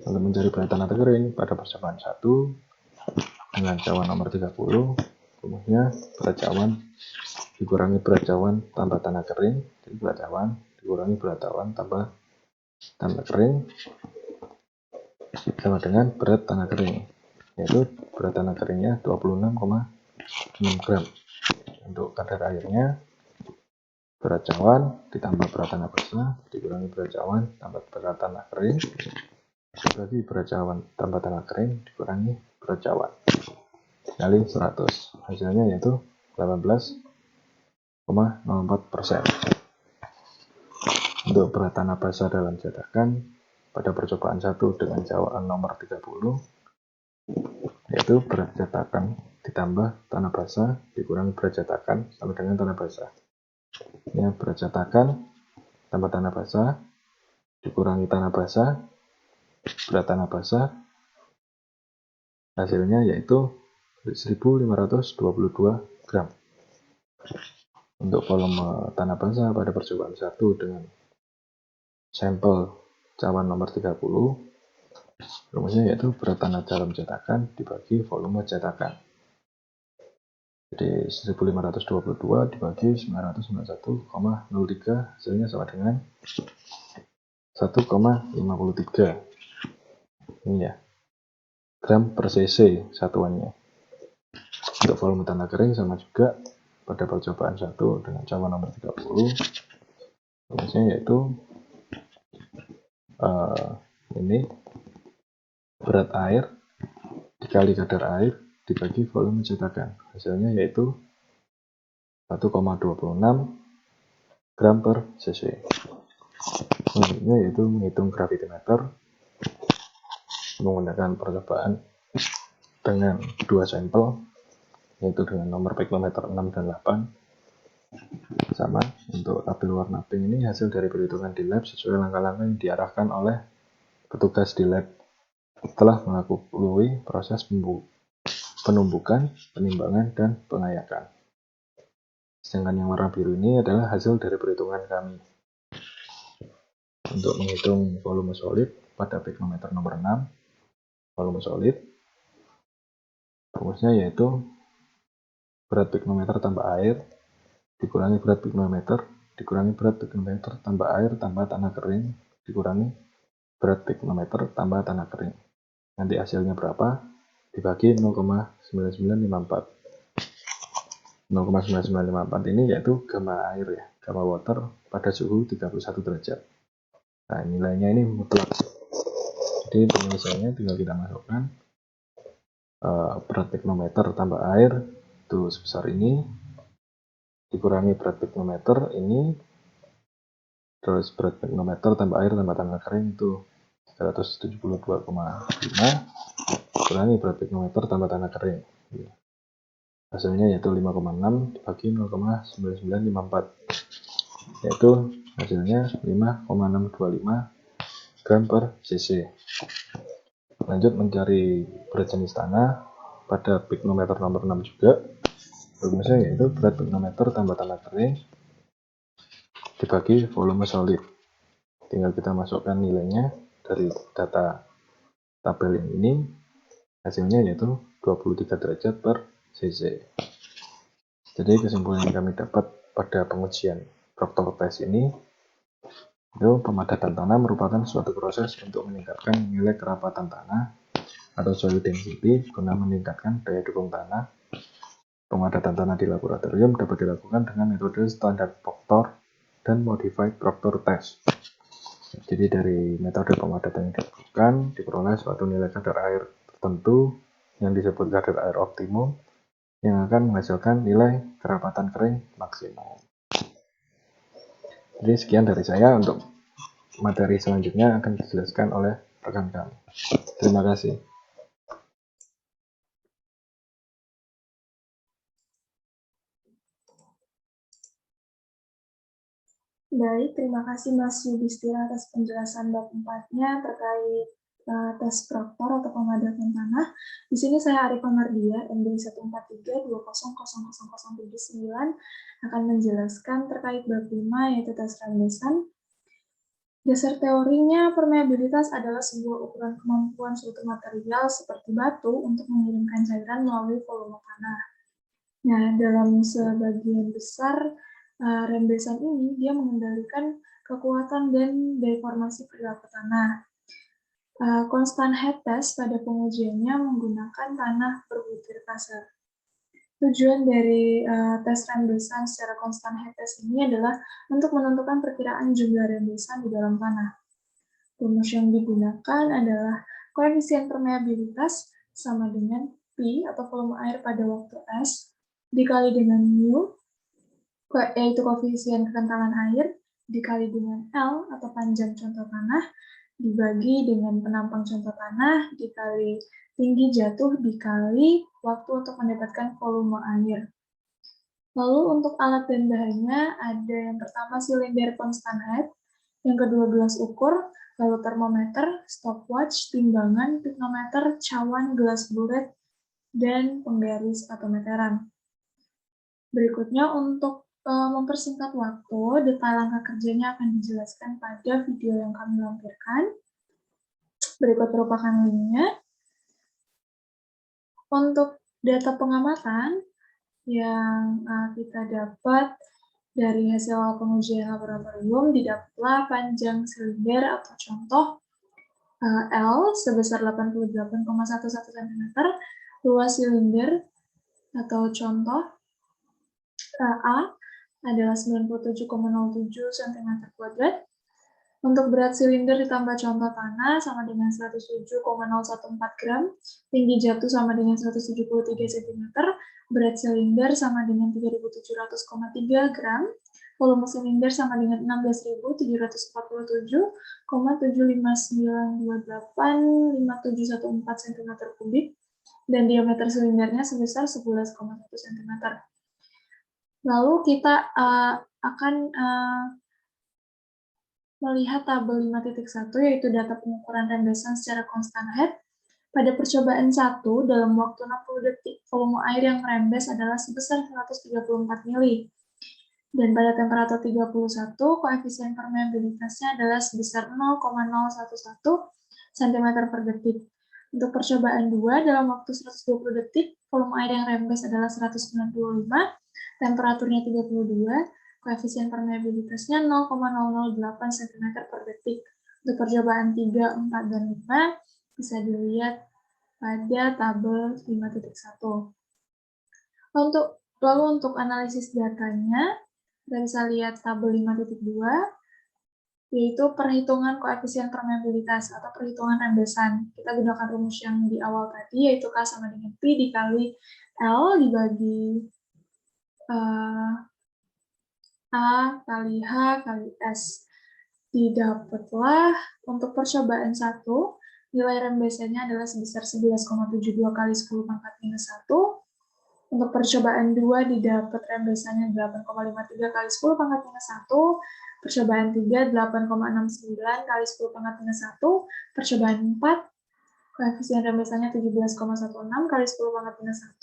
Untuk mencari berat tanah kering pada percobaan 1 dengan cawan nomor 30, rumusnya berat cawan dikurangi berat cawan tambah tanah kering, jadi berat cawan dikurangi berat cawan tambah tanah kering sama dengan berat tanah kering, yaitu berat tanah keringnya 26,6 gram. Untuk kadar airnya berat cawan ditambah berat tanah basah dikurangi berat cawan tambah berat tanah kering dibagi berat cawan tambah tanah kering dikurangi berat cawan kali 100, hasilnya yaitu 18,04%. Untuk berat tanah basah dalam cetakan pada percobaan 1 dengan cawan nomor 30, yaitu berat cetakan ditambah tanah basah dikurangi berat cetakan sama dengan tanah basah. Ini berat cetakan tambah tanah basah dikurangi tanah basah, berat tanah basah, hasilnya yaitu 1522 gram. Untuk volume tanah basah pada percobaan 1 dengan sampel cawan nomor 30, rumusnya yaitu berat tanah dalam cetakan dibagi volume cetakan. Jadi 1522 dibagi 991,03, hasilnya sama dengan 1,53. Ini ya, gram per cc satuannya. Untuk volume tanah kering sama juga pada percobaan 1 dengan cawan nomor 30, rumusnya yaitu ini berat air dikali kadar air dibagi volume cetakan, hasilnya yaitu 1,26 gram per cc. Selanjutnya yaitu menghitung gravitimeter menggunakan percobaan dengan 2 sampel, yaitu dengan nomor piknometer 6 dan 8. Sama untuk tabel warna pink ini hasil dari perhitungan di lab sesuai langkah-langkah yang diarahkan oleh petugas di lab setelah melalui proses penumbukan, penimbangan, dan pengayakan. Sedangkan yang warna biru ini adalah hasil dari perhitungan kami. Untuk menghitung volume solid pada piknometer nomor 6, volume solid, rumusnya yaitu berat piknometer tambah air dikurangi berat piknometer dikurangi berat piknometer tambah air tambah tanah kering dikurangi berat piknometer tambah tanah kering. Nanti hasilnya berapa? Dibagi 0,9954. 0,9954 ini yaitu gamma air ya, gamma water pada suhu 31 derajat. Nah, nilainya ini mutlak. Jadi penyelesaiannya tinggal kita masukkan berat piknometer tambah air itu sebesar ini dikurangi berat piknometer ini, terus berat piknometer tambah air tambah tanah kering itu 372,5 kurangi berat piknometer tambah tanah kering, hasilnya yaitu 5,6 dibagi 0,9954, yaitu hasilnya 5,625 gram per cc. Lanjut mencari berat jenis tanah pada piknometer nomor 6 juga, rumusnya yaitu berat piknometer tambah tanah kering dibagi volume solid. Tinggal kita masukkan nilainya dari data tabel yang ini, hasilnya yaitu 23 derajat per cc. Jadi kesimpulan yang kami dapat pada pengujian Proctor test ini, itu pemadatan tanah merupakan suatu proses untuk meningkatkan nilai kerapatan tanah atau soil density guna meningkatkan daya dukung tanah. Pemadatan tanah di laboratorium dapat dilakukan dengan metode standar Proctor dan modified Proctor test. Jadi dari metode pemadatan yang dilakukan diperoleh suatu nilai kadar air tertentu yang disebut kadar air optimum yang akan menghasilkan nilai kerapatan kering maksimum. Jadi sekian dari saya, untuk materi selanjutnya akan dijelaskan oleh rekan kami. Terima kasih. Baik, terima kasih Mas Yudhistira atas penjelasan bab 4-nya terkait tes Proktor atau pemadatan tanah. Di sini saya Arifah Mardia, MD 14320000079 akan menjelaskan terkait bab 5 yaitu tes rembesan. Dasar teorinya, permeabilitas adalah sebuah ukuran kemampuan suatu material seperti batu untuk mengirimkan cairan melalui volume tanah. Nah, dalam sebagian besar rembesan ini, dia mengendalikan kekuatan dan deformasi perilaku tanah. Konstan head test pada pengujiannya menggunakan tanah berbutir kasar. Tujuan dari tes rembesan secara konstan head test ini adalah untuk menentukan perkiraan jumlah rembesan di dalam tanah. Rumus yang digunakan adalah koefisien permeabilitas sama dengan P atau volume air pada waktu S dikali dengan mu, yaitu koefisien kekentalan air, dikali dengan L atau panjang contoh tanah, dibagi dengan penampang contoh tanah, dikali tinggi jatuh, dikali waktu untuk mendapatkan volume air. Lalu untuk alat dan bahannya ada yang pertama silinder konstan head, yang kedua gelas ukur, lalu termometer, stopwatch, timbangan, piknometer, cawan, gelas bulet, dan penggaris atau meteran. Berikutnya untuk mempersingkat waktu, detail langkah kerjanya akan dijelaskan pada video yang kami lampirkan. Berikut merupakan linknya. Untuk data pengamatan yang kita dapat dari hasil pengujian laboratorium, didapatlah panjang silinder atau contoh L sebesar 88,11 cm, luas silinder atau contoh A adalah 97,07 cm². Untuk berat silinder ditambah contoh tanah sama dengan 107,014 gram, tinggi jatuh sama dengan 173 cm, berat silinder sama dengan 3.700,3 gram, volume silinder sama dengan 16.744,75928,5714 cm3, dan diameter silindernya sebesar 11,1 cm. Lalu kita akan melihat tabel 5.1 yaitu data pengukuran rembesan secara konstan head. Pada percobaan 1, dalam waktu 60 detik, volume air yang merembes adalah sebesar 134 mili. Dan pada temperatur 31, koefisien permeabilitasnya adalah sebesar 0,011 cm per detik. Untuk percobaan 2, dalam waktu 120 detik, volume air yang rembes adalah 195, temperaturnya 32, koefisien permeabilitasnya 0,008 cm per detik. Untuk percobaan 3, 4, dan 5 bisa dilihat pada tabel 5.1. Lalu untuk analisis datanya, kita bisa lihat tabel 5.2, yaitu perhitungan koefisien permeabilitas atau perhitungan rembesan. Kita gunakan rumus yang di awal tadi, yaitu K sama dengan P dikali L dibagi A kali H kali S. Didapatlah untuk percobaan 1, nilai rembesannya adalah sebesar 11,72 kali 10 pangkat minus 1. Untuk percobaan 2 didapat rembesannya 8,53 kali 10 pangkat minus 1. Percobaan 3 8,69 kali 10 pangkat minus 1. Percobaan 4 koefisien rembesannya 17,16 kali 10 pangkat minus 1.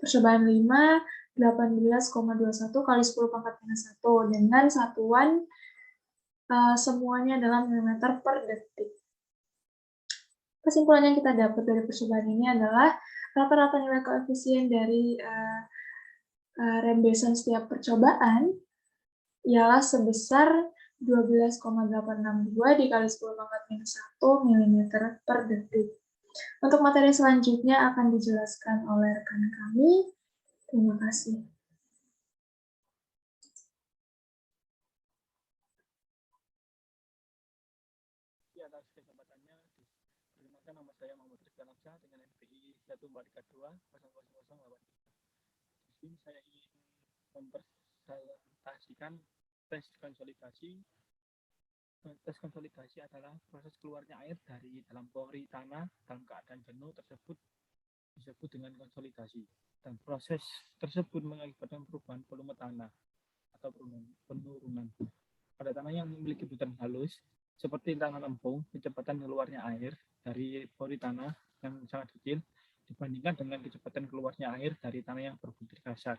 Percobaan 5 18,21 kali 10 pangkat minus 1 dengan satuan semuanya dalam milimeter per detik. Kesimpulan yang kita dapat dari percobaan ini adalah rata-rata nilai koefisien dari rembesan setiap percobaan ialah sebesar 12,862 dikali 10 pangkat minus 1 mm per detik. Untuk materi selanjutnya akan dijelaskan oleh rekan kami. Terima kasih. Atas kesempatannya, perkenalkan nama saya Muhammad Rizky Naksa dengan NPI 143200008. Di sini saya ingin mempresentasikan tes konsolidasi. Tes konsolidasi adalah proses keluarnya air dari dalam pori tanah dalam keadaan jenuh tersebut disebut dengan konsolidasi. Dan proses tersebut mengakibatkan perubahan volume tanah atau penurunan. Pada tanah yang memiliki butiran halus, Seperti tanah lempung, kecepatan keluarnya air dari pori tanah yang sangat kecil dibandingkan dengan kecepatan keluarnya air dari tanah yang berbutir kasar.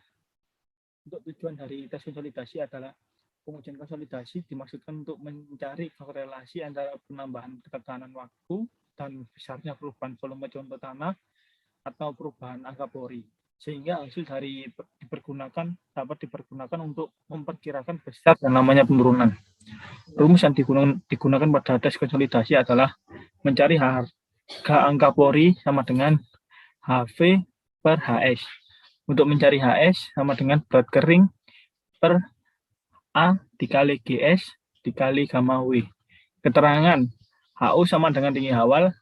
Untuk tujuan dari tes konsolidasi adalah pengujian konsolidasi dimaksudkan untuk mencari korelasi antara penambahan ketekanan waktu dan besarnya perubahan volume contoh tanah atau perubahan angka pori, sehingga hasil dari dapat dipergunakan untuk memperkirakan besar dan lamanya penurunan. Rumus yang digunakan pada tes konsolidasi adalah mencari harga angka pori sama dengan HV per HS. Untuk mencari HS sama dengan berat kering per A dikali GS dikali gamma W. Keterangan HU sama dengan tinggi awal,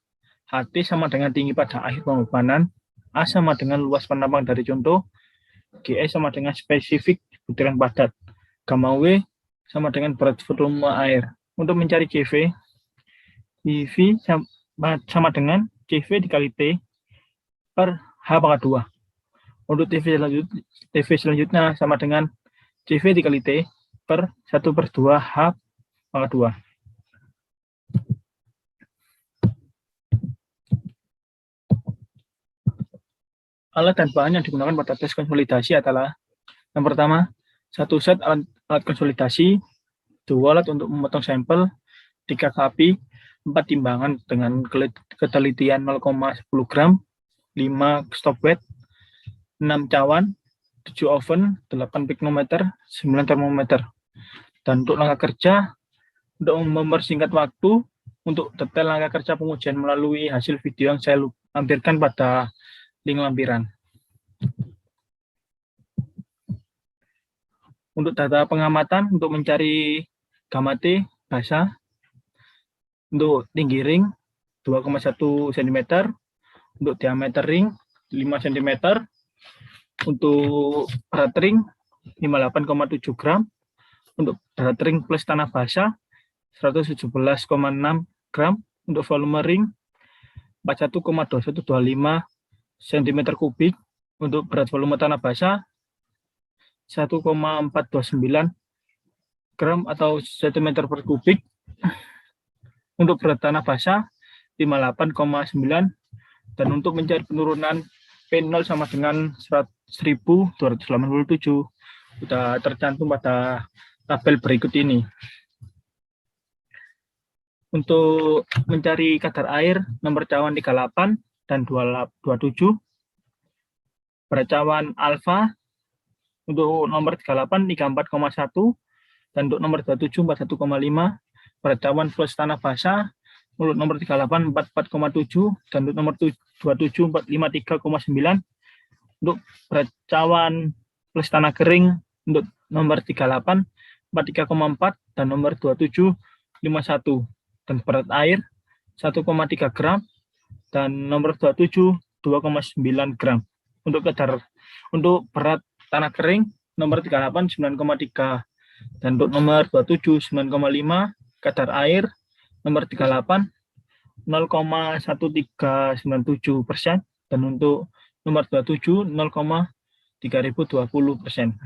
HT sama dengan tinggi pada akhir pembebanan, A sama dengan luas penambang dari contoh, GS sama dengan spesifik butiran padat, gamma W sama dengan berat volume air. Untuk mencari CV, CV sama dengan CV dikali T per H pangkat 2. Untuk TV selanjutnya sama dengan CV dikali T per 1/2 H pangkat 2. Alat dan bahan yang digunakan pada tes konsolidasi adalah yang pertama, 1 set alat konsolidasi, 2 alat untuk memotong sampel, 3 kapi, 4 timbangan dengan ketelitian 0,10 gram, 5 stop weight, 6 cawan, 7 oven, 8 piknometer, 9 termometer. Dan untuk langkah kerja, untuk mempersingkat waktu, untuk detail langkah kerja pengujian melalui hasil video yang saya lampirkan pada link lampiran. Untuk data pengamatan, untuk mencari gamma T, basa, untuk tinggi ring 2,1 cm, untuk diameter ring 5 cm, untuk berat ring 58,7 gram, untuk berat ring plus tanah basah 117,6 gram, untuk volume ring 41,2125 cm kubik, untuk berat volume tanah basah 1,429 gram atau cm per kubik, untuk berat tanah basah 58,9, dan untuk mencari penurunan P0 sama dengan 1287 sudah tercantum pada tabel berikut ini. Untuk mencari kadar air, nomor cawan 38 dan 27, berat cawan alfa untuk nomor 38 34,1 dan untuk nomor 27 41,5, berat cawan plus tanah basah untuk nomor 38 44,7 dan untuk nomor 27 53,9, untuk berat cawan plus tanah kering untuk nomor 38 43,4 dan nomor 27 51, dan berat air 1,3 gram dan nomor 27 2,9 gram. Untuk berat tanah kering nomor 38 9,3 dan untuk nomor 27 9,5, kadar air nomor 38 0,1397% dan untuk nomor 27 0,3020%.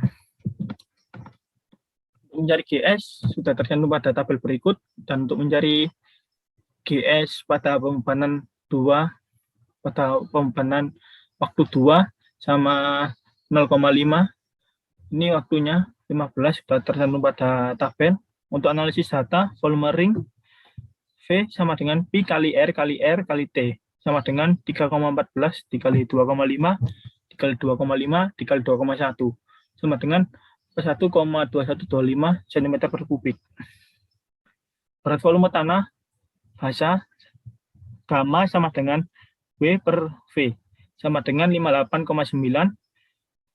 Mencari GS sudah tercantum pada tabel berikut, dan untuk mencari GS pada pembebanan waktu 2 sama 0,5, ini waktunya 15 sudah tercantum pada tabel. Untuk analisis data, volume ring V sama dengan Pi kali R kali R kali T sama dengan 3,14 dikali 2,5 dikali 2,5 dikali 2,1 sama dengan 1,2125 cm per kubik. Berat volume tanah basah gamma sama dengan W per V sama dengan 58,9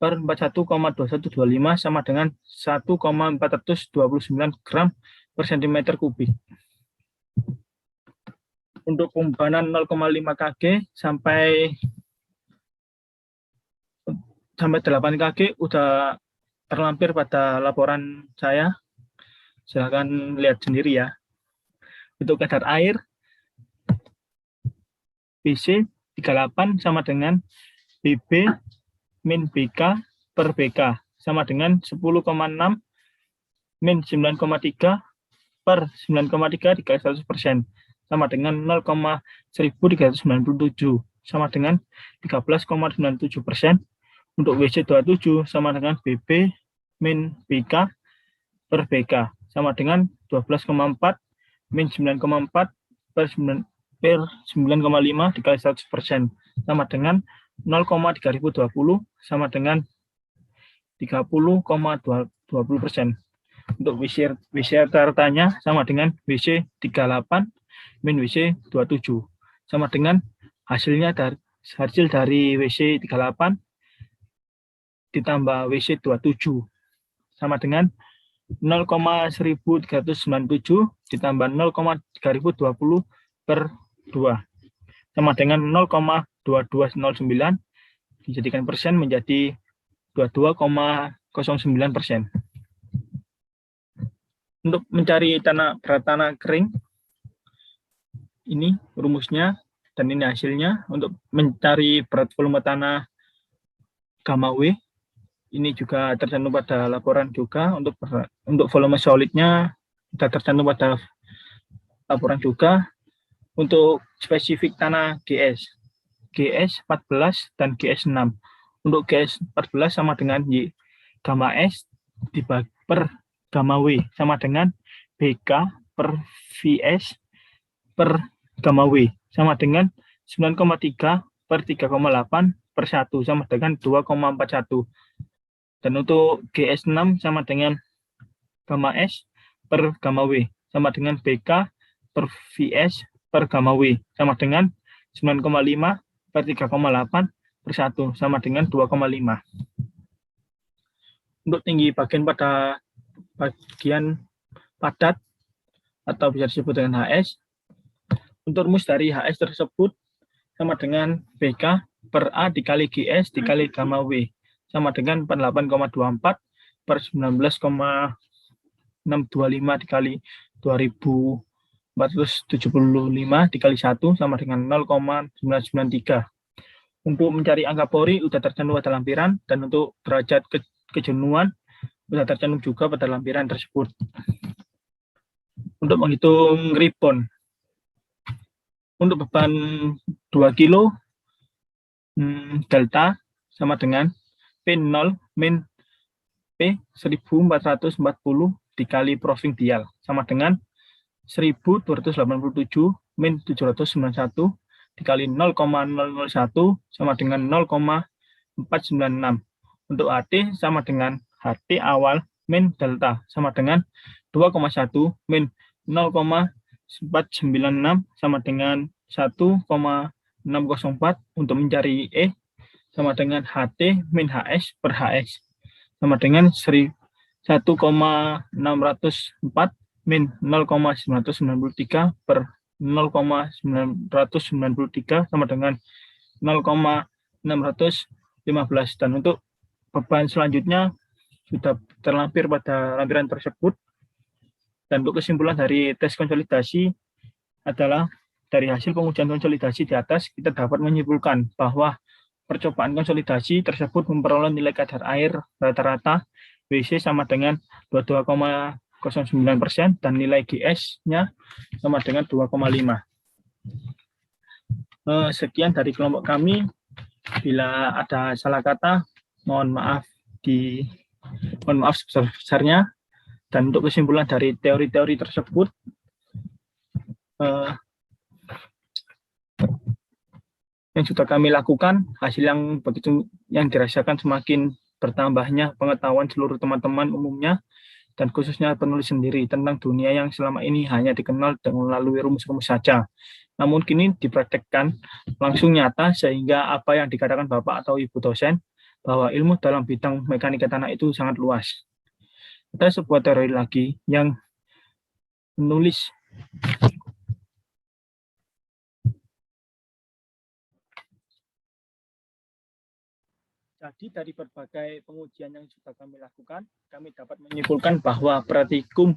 per 41,2125 sama dengan 1,429 gram per cm kubik. Untuk pembebanan 0,5 kg sampai 8 kg udah terlampir pada laporan saya. Silakan lihat sendiri ya. Untuk kadar air BC 38 sama dengan BB min BK per BK sama dengan 10,6 min 9,3 per 9,3 dikali 100% sama dengan 0,1397 sama dengan 13,97%. Untuk WC27 sama dengan BB min BK per BK sama dengan 12,4 min 9,4 per 9,5 dikali 100% sama dengan 0,3020 sama dengan 30,20%. Untuk WC rata-ratanya sama dengan WC 38 min WC 27 sama dengan hasil dari WC 38 ditambah WC 27 sama dengan 0,1397 ditambah 0,3020 per 2 sama dengan 0,2209 dijadikan persen menjadi 22,09%. Untuk mencari berat tanah kering, ini rumusnya dan ini hasilnya. Untuk mencari berat volume tanah gamma W, ini juga tercantum pada laporan juga. Untuk volume solidnya sudah tercantum pada laporan juga. Untuk spesifik tanah GS 14 dan GS 6. Untuk GS 14 sama dengan Y gamma S dibagi per gamma W sama dengan BK per VS per gamma W sama dengan 9,3 per 3,8 per 1 sama dengan 2,41. Dan untuk GS6 sama dengan gamma S per gamma W sama dengan BK per VS per gamma W sama dengan 9,5 per 3,8 per 1 sama dengan 2,5. Untuk tinggi bagian pada bagian padat atau bisa disebut dengan HS. Untuk rumus dari HS tersebut sama dengan BK per A dikali GS dikali gamma W sama dengan 48,24 per 19,625 dikali 2475 dikali 1 sama dengan 0,993. Untuk mencari angka pori sudah tercantum pada lampiran dan untuk derajat kejenuhan sudah tercantum juga pada lampiran tersebut. Untuk menghitung rebound, untuk beban 2 kilo delta sama dengan P0 min P 1440 dikali proving dial sama dengan 1287 min 791 dikali 0,001 sama dengan 0,496. Untuk HT sama dengan HT awal min delta sama dengan 2,1 min 0,496 sama dengan 1,604. Untuk mencari E sama dengan HT min HS per HS sama dengan 1,604 min 0,993 per 0,993 sama dengan 0,615. Dan untuk beban selanjutnya sudah terlampir pada lampiran tersebut. Dan untuk kesimpulan dari tes konsolidasi adalah dari hasil pengujian konsolidasi di atas kita dapat menyimpulkan bahwa percobaan konsolidasi tersebut memperoleh nilai kadar air rata-rata WC sama dengan 22,09% dan nilai GS-nya sama dengan 2,5. Sekian dari kelompok kami. Bila ada salah kata, mohon maaf sebesar-besarnya. Dan untuk kesimpulan dari teori-teori tersebut, yang sudah kami lakukan, hasil yang dirasakan semakin bertambahnya pengetahuan seluruh teman-teman umumnya dan khususnya penulis sendiri tentang dunia yang selama ini hanya dikenal dengan melalui rumus-rumus saja. Namun kini dipraktekkan langsung nyata sehingga apa yang dikatakan Bapak atau Ibu dosen bahwa ilmu dalam bidang mekanika tanah itu sangat luas. Ada sebuah teori lagi yang menulis Jadi dari berbagai pengujian yang sudah kami lakukan, kami dapat menyimpulkan bahwa praktikum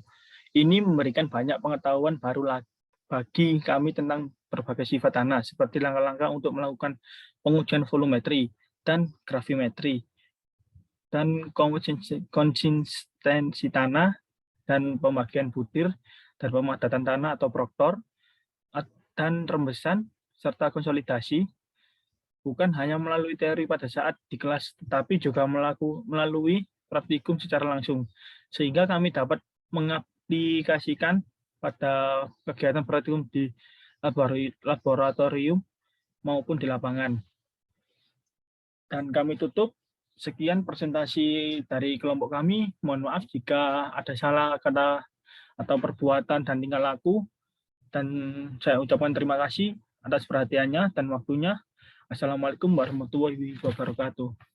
ini memberikan banyak pengetahuan baru bagi kami tentang berbagai sifat tanah, seperti langkah-langkah untuk melakukan pengujian volumetri dan gravimetri, dan konsistensi tanah, dan pembagian butir, dari pemadatan tanah atau proktor, dan rembesan, serta konsolidasi, bukan hanya melalui teori pada saat di kelas, tetapi juga melalui praktikum secara langsung, sehingga kami dapat mengaplikasikan pada kegiatan praktikum di laboratorium maupun di lapangan. Dan kami tutup, sekian presentasi dari kelompok kami. Mohon maaf jika ada salah kata atau perbuatan dan tingkah laku. Dan saya ucapkan terima kasih atas perhatiannya dan waktunya. Assalamualaikum warahmatullahi wabarakatuh.